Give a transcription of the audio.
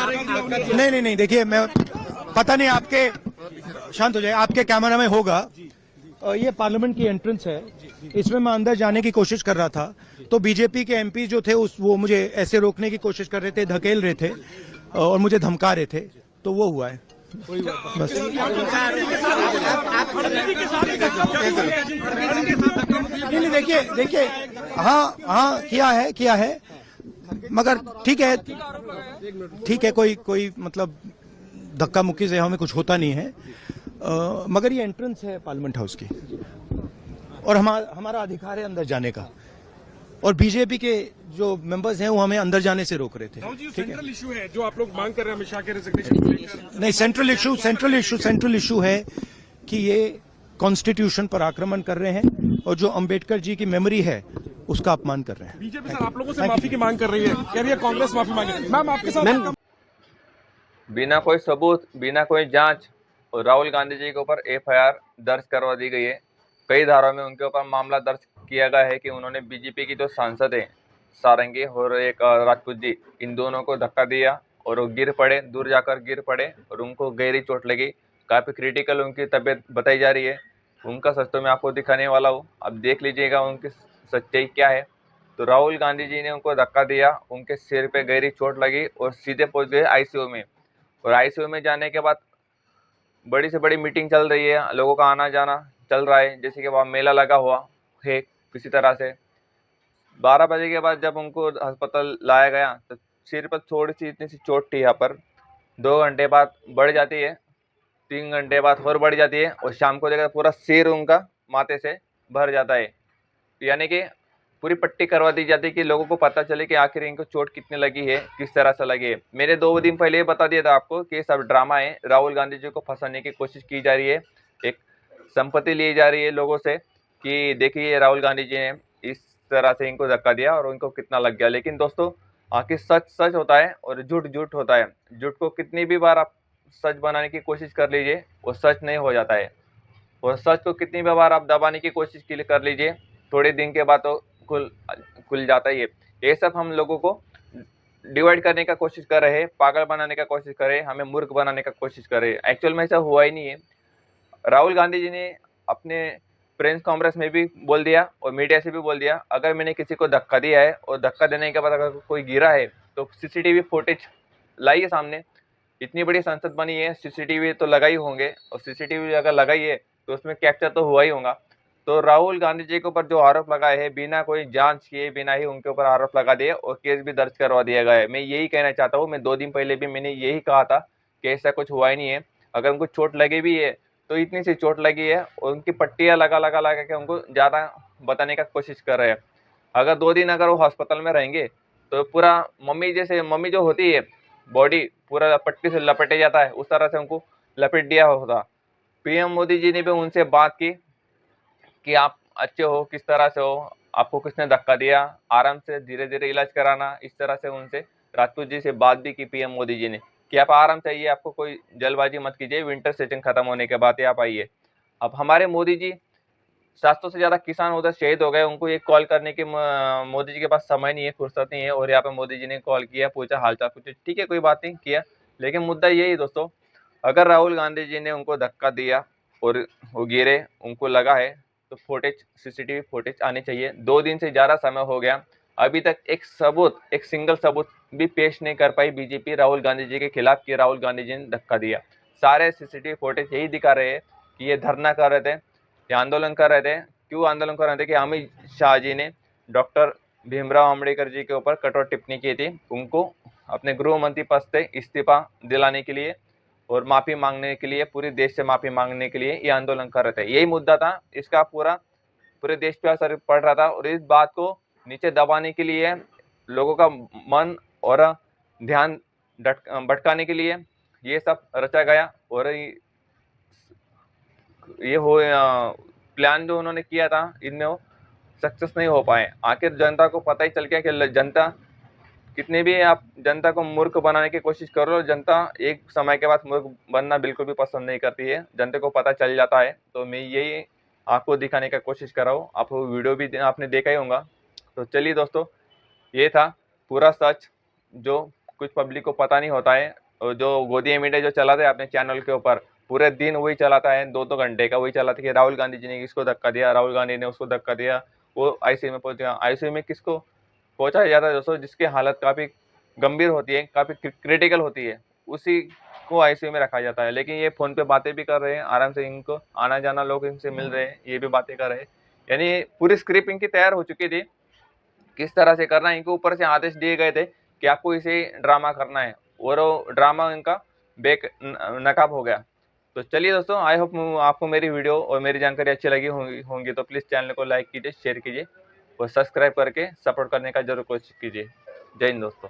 नहीं नहीं नहीं, देखिए मैं पता नहीं आपके, शांत हो जाए, आपके कैमरा में होगा। ये पार्लियामेंट की एंट्रेंस है, इसमें मैं अंदर जाने की कोशिश कर रहा था, तो बीजेपी के एमपी जो थे वो मुझे ऐसे रोकने की कोशिश कर रहे थे, धकेल रहे थे और मुझे धमका रहे थे, तो वो हुआ है बस। नहीं, देखिए देखिए, हाँ हाँ किया है, मगर ठीक है, कोई मतलब धक्का मुक्की से हमें कुछ होता नहीं है, मगर ये एंट्रेंस है पार्लियामेंट हाउस की और हमारा अधिकार है अंदर जाने का, और बीजेपी के जो मेंबर्स हैं वो हमें अंदर जाने से रोक रहे थे। सेंट्रल इशू है जो आप लोग मांग कर रहे हैं अमित शाह के रेजिग्नेशन को लेकर। नहीं, सेंट्रल इशू है कि ये कॉन्स्टिट्यूशन पर आक्रमण कर रहे हैं और जो अंबेडकर जी की मेमोरी है उसका अपमान कर रहे हैं। बीजेपी सर आप लोगों से माफी की मांग कर रही है, कह रही है कांग्रेस माफी मांगे। मैम आपके साथ बिना कोई सबूत, बिना कोई जांच और राहुल गांधी जी के ऊपर एफआईआर दर्ज करवा दी गई है। कई धाराओं में उनके ऊपर मामला दर्ज किया गया है कि उन्होंने बीजेपी की जो सांसद हैं सारंगी और एक राजपूत जी, इन दोनों को धक्का दिया और वो गिर पड़े, दूर जाकर गिर पड़े और उनको गहरी चोट लगी। काफ़ी क्रिटिकल उनकी तबीयत बताई जा रही है। उनका सच तो मैं आपको दिखाने वाला हूँ, अब देख लीजिएगा उनकी सच्चाई क्या है। तो राहुल गांधी जी ने उनको धक्का दिया, उनके सिर पे गहरी चोट लगी और सीधे पहुंच गए आईसीयू में। और आईसीयू में जाने के बाद बड़ी से बड़ी मीटिंग चल रही है, लोगों का आना जाना चल रहा है, जैसे कि वहाँ मेला लगा हुआ है किसी तरह से। 12 बजे के बाद जब उनको अस्पताल लाया गया तो सिर पर थोड़ी सी इतनी सी चोट थी, यहाँ पर 2 घंटे बाद बढ़ जाती है, 3 घंटे बाद और बढ़ जाती है और शाम को देखा पूरा सिर उनका माथे से भर जाता है। यानी कि पूरी पट्टी करवा दी जाती है कि लोगों को पता चले कि आखिर इनको चोट कितनी लगी है, किस तरह से लगी है। मैंने 2 दिन पहले ये बता दिया था आपको कि सब ड्रामा है, राहुल गांधी जी को फंसाने की कोशिश की जा रही है, एक संपत्ति ली जा रही है लोगों से कि देखिए राहुल गांधी जी ने इस तरह से इनको धक्का दिया और इनको कितना लग गया। लेकिन दोस्तों आखिर सच सच होता है और झूठ झूठ होता है। झूठ को कितनी भी बार आप सच बनाने की कोशिश कर लीजिए वो सच नहीं हो जाता है, और सच को कितनी भी बार आप दबाने की कोशिश कर लीजिए थोड़े दिन के बाद तो खुल जाता ही है। ये सब हम लोगों को डिवाइड करने का कोशिश कर रहे हैं, पागल बनाने का कोशिश कर रहे हैं, हमें मूर्ख बनाने का कोशिश कर रहे हैं। एक्चुअल में ऐसा हुआ ही नहीं है। राहुल गांधी जी ने अपने प्रेस कॉन्फ्रेंस में भी बोल दिया और मीडिया से भी बोल दिया, अगर मैंने किसी को धक्का दिया है और धक्का देने के बाद अगर कोई गिरा है तो सीसीटीवी फुटेज लाइए सामने। इतनी बड़ी संसद बनी है, सीसीटीवी तो लगाई होंगे, और सीसीटीवी अगर लगाई है तो उसमें कैप्चर तो हुआ ही होगा। तो राहुल गांधी जी के ऊपर जो आरोप लगाए हैं बिना कोई जांच किए बिना ही उनके ऊपर आरोप लगा दिए और केस भी दर्ज करवा दिया गया है। मैं यही कहना चाहता हूँ, मैं 2 दिन पहले भी मैंने यही कहा था कि ऐसा कुछ हुआ ही नहीं है। अगर उनको चोट लगी भी है तो इतनी सी चोट लगी है और उनकी पट्टियां लगा के उनको ज़्यादा बताने का कोशिश कर रहे हैं। अगर 2 दिन अगर वो हॉस्पिटल में रहेंगे तो पूरा मम्मी जो होती है बॉडी पूरा पट्टी से लपेटे जाता है, उस तरह से उनको लपेट दिया होता। पीएम मोदी जी ने भी उनसे बात की कि आप अच्छे हो, किस तरह से हो, आपको किसने धक्का दिया, आराम से धीरे धीरे इलाज कराना, इस तरह से उनसे राजपूत जी से बात भी की पीएम मोदी जी ने कि आप आराम से आइए, आपको कोई जल्दबाजी मत कीजिए, विंटर सेशन खत्म होने के बाद ही आप आइए। अब हमारे मोदी जी 700 से ज़्यादा किसान उधर शहीद हो गए, उनको एक कॉल करने की मोदी जी के पास समय नहीं है, फुर्सत नहीं है, और यहाँ पे मोदी जी ने कॉल किया, पूछा हालचाल पूछा, ठीक है कोई बात नहीं किया। लेकिन मुद्दा यही दोस्तों, अगर राहुल गांधी जी ने उनको धक्का दिया और वो गिरे, उनको लगा है, तो फुटेज सीसीटीवी फुटेज आनी चाहिए। 2 दिन से ज़्यादा समय हो गया, अभी तक एक सिंगल सबूत भी पेश नहीं कर पाई बीजेपी राहुल गांधी जी के खिलाफ कि राहुल गांधी जी ने धक्का दिया। सारे सीसीटीवी फुटेज यही दिखा रहे हैं कि ये धरना कर रहे थे, ये आंदोलन कर रहे थे। क्यों आंदोलन कर रहे थे कि अमित शाह जी ने डॉक्टर भीमराव अम्बेडकर जी के ऊपर कठोर टिप्पणी की थी, उनको अपने गृह मंत्री पद से इस्तीफा दिलाने के लिए और माफ़ी मांगने के लिए, पूरे देश से माफ़ी मांगने के लिए ये आंदोलन कर रहे थे। यही मुद्दा था, इसका पूरे देश पे असर पड़ रहा था और इस बात को नीचे दबाने के लिए, लोगों का मन और ध्यान भटकाने के लिए ये सब रचा गया और ये प्लान जो उन्होंने किया था इनमें वो सक्सेस नहीं हो पाए। आखिर जनता को पता ही चल गया कि जनता कितने भी आप जनता को मूर्ख बनाने की कोशिश करो, जनता एक समय के बाद मूर्ख बनना बिल्कुल भी पसंद नहीं करती है, जनता को पता चल जाता है। तो मैं यही आपको दिखाने का कोशिश कर रहा हूँ, आपको वीडियो भी आपने देखा ही होगा। तो चलिए दोस्तों, ये था पूरा सच जो कुछ पब्लिक को पता नहीं होता है। और जो गोदिया मीडिया जो चलाते हैं अपने चैनल के ऊपर, पूरे दिन वही चलाता है, 2-2 घंटे का वही चलाता है कि राहुल गांधी जी ने इसको धक्का दिया, राहुल गांधी ने उसको धक्का दिया, वो आईसीयू में पहुंच गया। आईसीयू में किसको पहुंचाया जाता है दोस्तों? जिसकी हालत काफ़ी गंभीर होती है, काफ़ी क्रिटिकल होती है, उसी को आईसीयू में रखा जाता है। लेकिन ये फ़ोन पे बातें भी कर रहे हैं, आराम से इनको आना-जाना लोग इनसे मिल रहे हैं, ये भी बातें कर रहे हैं। यानी पूरी स्क्रिप्ट इनकी तैयार हो चुकी थी, किस तरह से करना है। इनको ऊपर से आदेश दिए गए थे कि आपको इसे ड्रामा करना है, और वो ड्रामा इनका नाकाब हो गया। तो चलिए दोस्तों, आई होप आपको मेरी वीडियो और मेरी जानकारी अच्छी लगी होंगी तो प्लीज़ चैनल को लाइक कीजिए, शेयर कीजिए और सब्सक्राइब करके सपोर्ट करने का जरूर कोशिश कीजिए। जय हिंद दोस्तों।